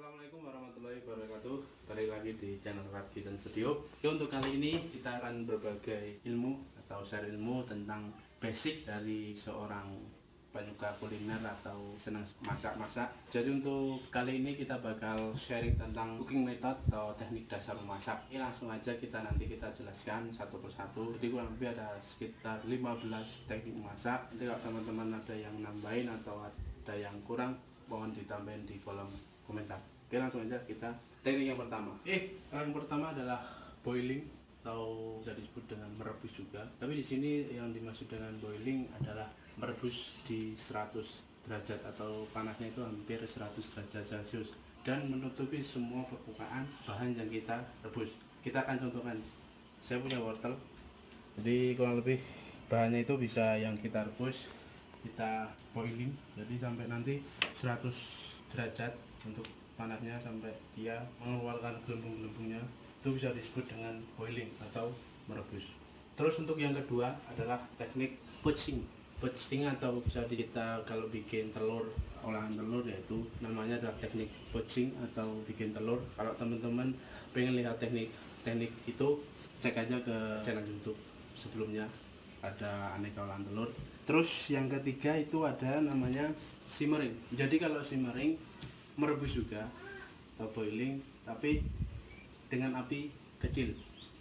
Assalamualaikum warahmatullahi wabarakatuh. Kembali lagi di channel Rat Kitchen Studio. Untuk kali ini kita akan berbagai ilmu atau share ilmu tentang basic dari seorang penyuka kuliner atau senang masak-masak. Jadi untuk kali ini kita bakal sharing tentang cooking method atau teknik dasar memasak. Ini langsung aja kita jelaskan satu persatu. Jadi kurang lebih ada sekitar 15 teknik memasak. Nanti kalau teman-teman ada yang nambahin atau ada yang kurang, mohon ditambahin di kolom komentar. Oke, langsung aja kita teknik yang pertama. Yang pertama adalah boiling atau bisa disebut dengan merebus juga. Tapi di sini yang dimaksud dengan boiling adalah merebus di 100 derajat atau panasnya itu hampir 100 derajat Celcius dan menutupi semua permukaan bahan yang kita rebus. Kita akan contohkan. Saya punya wortel. Jadi kurang lebih bahannya itu bisa yang kita rebus, kita boiling. Jadi sampai nanti 100 derajat untuk panasnya sampai dia mengeluarkan gelembung-gelembungnya, itu bisa disebut dengan boiling atau merebus. Terus untuk yang kedua adalah teknik poaching atau bisa kita kalau bikin telur, olahan telur, yaitu namanya adalah teknik poaching atau bikin telur. Kalau teman-teman pengen lihat teknik itu, cek aja ke channel YouTube sebelumnya, ada aneka olahan telur. Terus yang ketiga itu ada namanya simmering. Jadi kalau simmering merebus juga atau boiling, tapi dengan api kecil.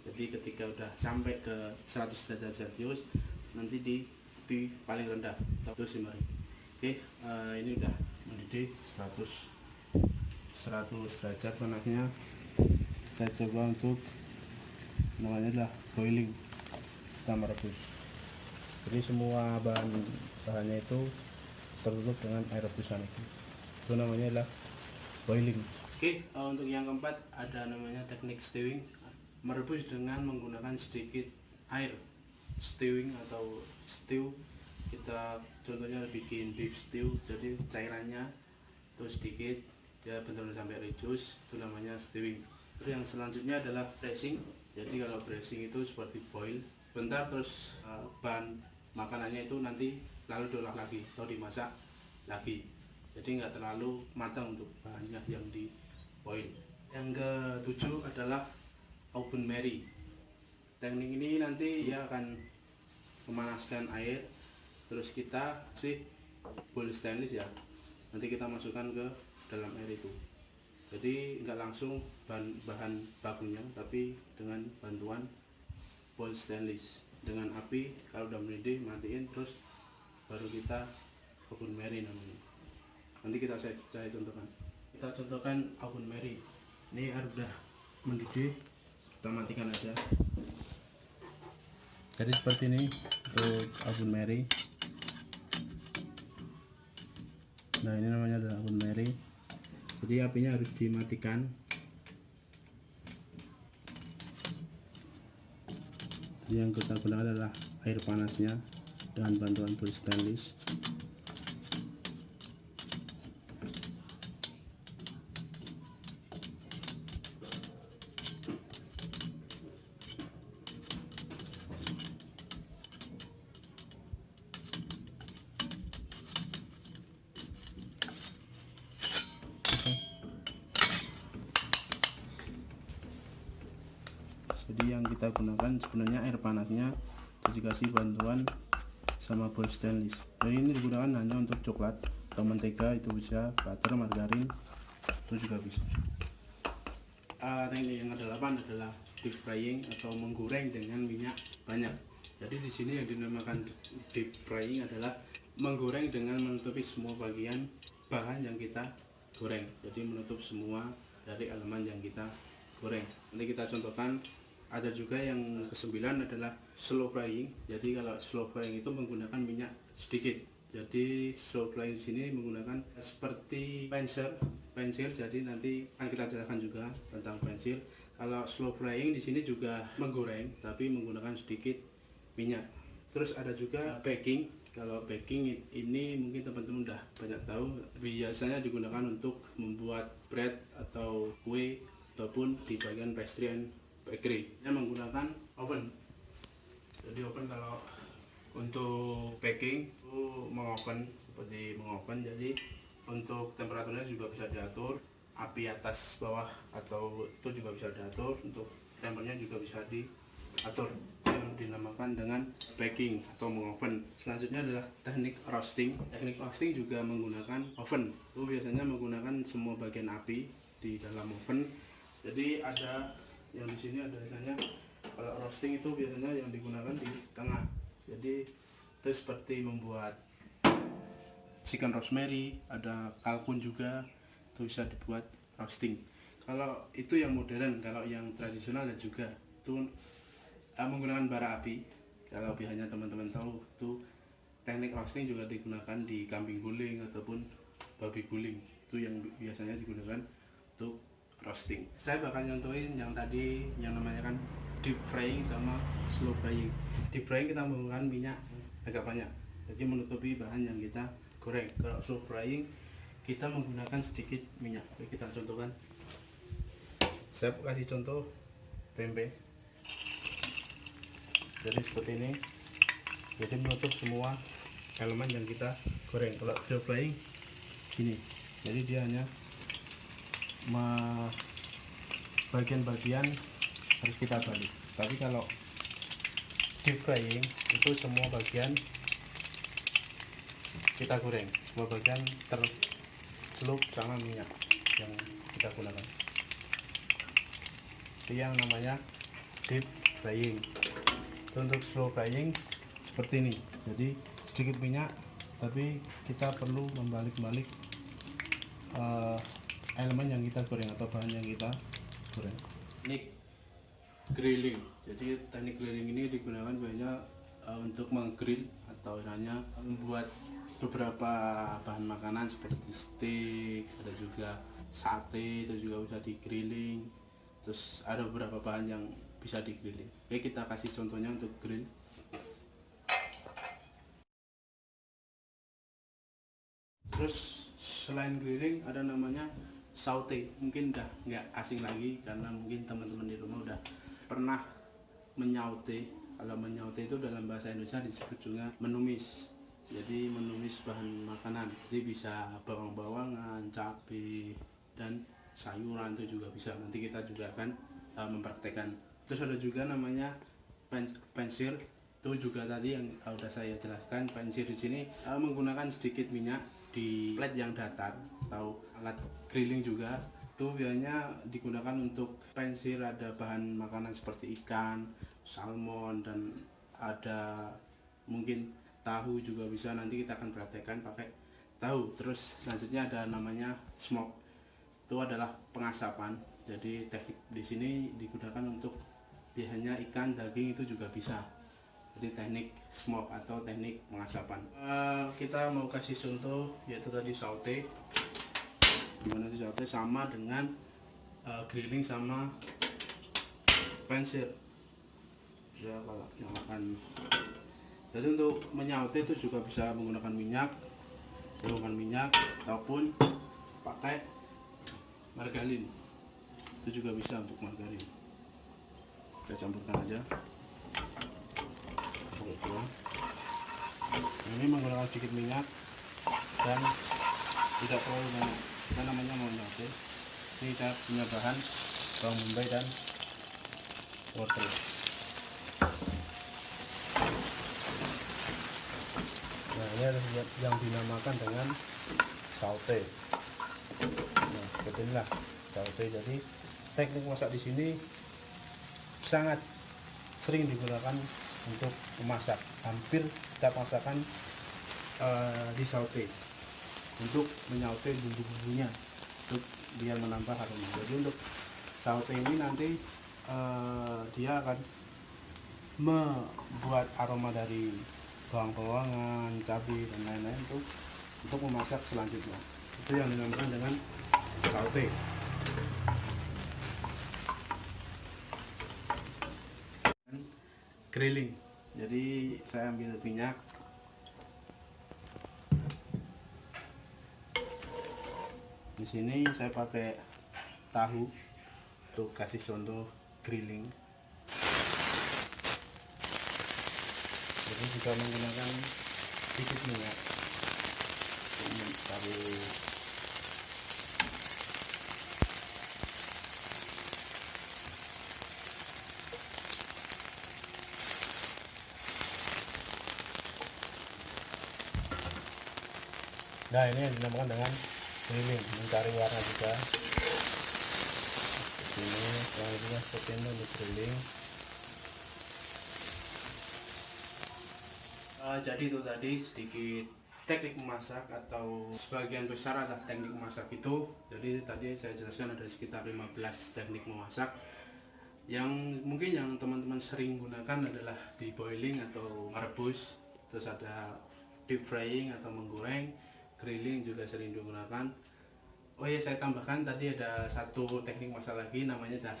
Jadi ketika udah sampai ke 100 derajat Celcius, nanti di api paling rendah, itu simmering. Oke, ini udah mendidih 100 derajat panasnya. Kita coba untuk namanya adalah boiling, kita merebus. Jadi semua bahannya itu tertutup dengan air rebusan itu namanya adalah boiling. Oke, untuk yang keempat ada namanya teknik stewing, merebus dengan menggunakan sedikit air. Stewing atau stew, kita contohnya bikin beef stew, jadi cairannya itu sedikit, dia benar-benar sampai reduce, itu namanya stewing. Terus yang selanjutnya adalah braising. Jadi kalau braising itu seperti boil bentar, terus bahan makanannya itu nanti lalu diolah lagi atau dimasak lagi, jadi nggak terlalu matang untuk bahannya yang di boil. Yang ketujuh adalah oven Mary. Teknik ini nanti dia akan memanaskan air, terus kita kasih bowl stainless ya, nanti kita masukkan ke dalam air itu. Jadi nggak langsung bahan bakunya, tapi dengan bantuan bowl stainless. Dengan api kalau udah mendidih matiin, terus baru kita oven Mary namanya. Nanti saya contohkan. Kita contohkan oven Mary. Ini air udah mendidih, kita matikan aja. Jadi seperti ini untuk oven Mary. Nah, ini namanya adalah oven Mary. Jadi apinya harus dimatikan. Yang kita gunakan adalah air panasnya dengan bantuan bowl stainless. Jadi yang kita gunakan sebenarnya air panasnya, terus dikasih bantuan sama bowl stainless. Jadi ini digunakan hanya untuk coklat atau mentega, itu bisa butter, margarin, itu juga bisa. Teknik yang ke-8 adalah deep frying atau menggoreng dengan minyak banyak. Jadi di sini yang dinamakan deep frying adalah menggoreng dengan menutupi semua bagian bahan yang kita goreng. Jadi menutup semua dari elemen yang kita goreng. Nanti kita contohkan. Ada juga yang ke-9 adalah slow frying. Jadi kalau slow frying itu menggunakan minyak sedikit. Jadi slow frying di sini menggunakan seperti pensil. Jadi nanti akan kita jelaskan juga tentang pensil. Kalau slow frying di sini juga menggoreng, tapi menggunakan sedikit minyak. Terus ada juga baking. Kalau baking ini mungkin teman-teman udah banyak tahu, biasanya digunakan untuk membuat bread atau kue ataupun di bagian pastry and bakery. Ini menggunakan oven. Jadi oven kalau untuk baking itu mengoven, seperti mengoven. Jadi untuk temperaturnya juga bisa diatur. api atas bawah atau itu juga bisa diatur, untuk tempernya juga bisa diatur, yang dinamakan dengan baking atau mengoven. Selanjutnya adalah teknik roasting. Teknik roasting juga menggunakan oven. Itu biasanya menggunakan semua bagian api di dalam oven. Jadi ada yang di sini ada biasanya, kalau roasting itu biasanya yang digunakan di tengah. Jadi itu seperti membuat chicken rosemary, ada kalkun juga, itu bisa dibuat roasting. Kalau itu yang modern, kalau yang tradisional dan juga itu menggunakan bara api. Kalau biasanya teman-teman tahu, itu teknik roasting juga digunakan di kambing guling ataupun babi guling. Itu yang biasanya digunakan untuk roasting. Saya bakal nyontohin yang tadi yang namanya kan deep frying sama slow frying. Deep frying kita menggunakan minyak agak banyak, jadi menutupi bahan yang kita goreng. Kalau slow frying kita menggunakan sedikit minyak. Oke, kita contohkan. Saya kasih contoh tempe. Jadi seperti ini, jadi menutup semua elemen yang kita goreng. Kalau slow frying gini, jadi dia hanya bagian-bagian harus kita balik. Tapi kalau deep frying itu semua bagian kita goreng, semua bagian tercelup sama minyak yang kita gunakan. Itu yang namanya deep frying. Untuk slow frying seperti ini, jadi sedikit minyak tapi kita perlu membalik-balik elemen yang kita goreng atau bahan yang kita goreng. Teknik grilling. Jadi teknik grilling ini digunakan banyak untuk menggrill atau hanya membuat beberapa bahan makanan seperti steak, ada juga sate, itu juga bisa di grilling. Terus ada beberapa bahan yang bisa di grilling. Oke, kita kasih contohnya untuk grill. Terus selain grilling ada namanya saute. Mungkin udah nggak asing lagi karena mungkin teman-teman di rumah udah pernah menyaute. Kalau menyaute itu dalam bahasa Indonesia disebut juga menumis. Jadi menumis bahan makanan. Jadi bisa bawang-bawangan, cabai, dan sayuran itu juga bisa. Nanti kita juga akan mempraktekkan. Terus ada juga namanya pensir. Itu juga tadi yang sudah saya jelaskan. Pensir di sini menggunakan sedikit minyak di plate yang datar atau alat grilling juga. Itu biasanya digunakan untuk pensir, ada bahan makanan seperti ikan, salmon, dan ada mungkin tahu juga bisa. Nanti kita akan praktekkan pakai tahu. Terus selanjutnya ada namanya smoke. Itu adalah pengasapan. Jadi teknik di sini digunakan untuk biasanya ikan, daging itu juga bisa. Jadi teknik smoke atau teknik pengasapan. Kita mau kasih contoh yaitu tadi saute. Gimana sih saute sama dengan grilling sama pensir. Ya kalau nyalakan. Jadi untuk menyaute itu juga bisa menggunakan minyak ataupun pakai margarin. Itu juga bisa untuk margarin. Kita campurkan aja. Ini menggunakan sedikit minyak dan tidak terlalu banyak. Kita namanya mau nyaute. Ini kita punya bahan bawang bombay dan wortel. Nah, ini adalah yang dinamakan dengan saute. Nah, seperti inilah saute. Jadi teknik masak di sini sangat sering digunakan untuk memasak. Hampir setiap masakan di saute untuk menyaute bumbu-bumbunya untuk biar menambah aroma. Jadi untuk saute ini nanti dia akan membuat aroma dari bawang-bawangan, cabai, dan lain-lain untuk memasak selanjutnya. Itu yang dinamakan dengan saute. Grilling. Jadi saya ambil minyak. Di sini saya pakai tahu untuk kasih contoh grilling. Jadi juga menggunakan sedikit minyak untuk mencari Nah, ini yang dinamakan dengan grilling, mencari warna juga. Ini kurang lebihnya seperti ini untuk grilling. Jadi itu tadi sedikit teknik memasak, atau sebagian besar adalah teknik memasak itu. Jadi tadi saya jelaskan ada sekitar 15 teknik memasak. Yang mungkin yang teman-teman sering gunakan adalah di boiling atau merebus, terus ada deep frying atau menggoreng, grilling juga sering digunakan. Oh ya, saya tambahkan tadi ada satu teknik masak lagi, namanya adalah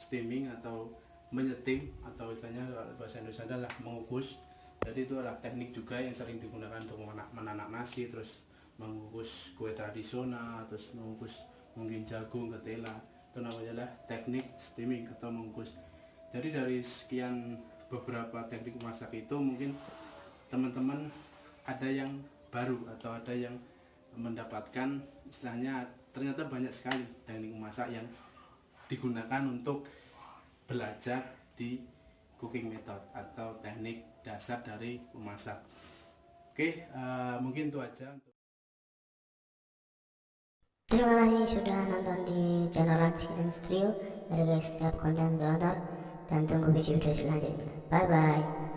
steaming atau menyetim, atau istilahnya bahasa Indonesia adalah mengukus. Jadi itu adalah teknik juga yang sering digunakan untuk menanak nasi, terus mengukus kue tradisional, terus mengukus mungkin jagung, ketela. Itu namanya adalah teknik steaming atau mengukus. Jadi dari sekian beberapa teknik masak itu, mungkin teman-teman ada yang baru atau ada yang mendapatkan istilahnya ternyata banyak sekali teknik memasak yang digunakan untuk belajar di cooking method atau teknik dasar dari memasak. Oke, mungkin itu aja. Terima kasih sudah nonton di channel Rans Kitchen Studio. Ada guys, siap konten terlantar dan tunggu video-video selanjutnya. Bye bye.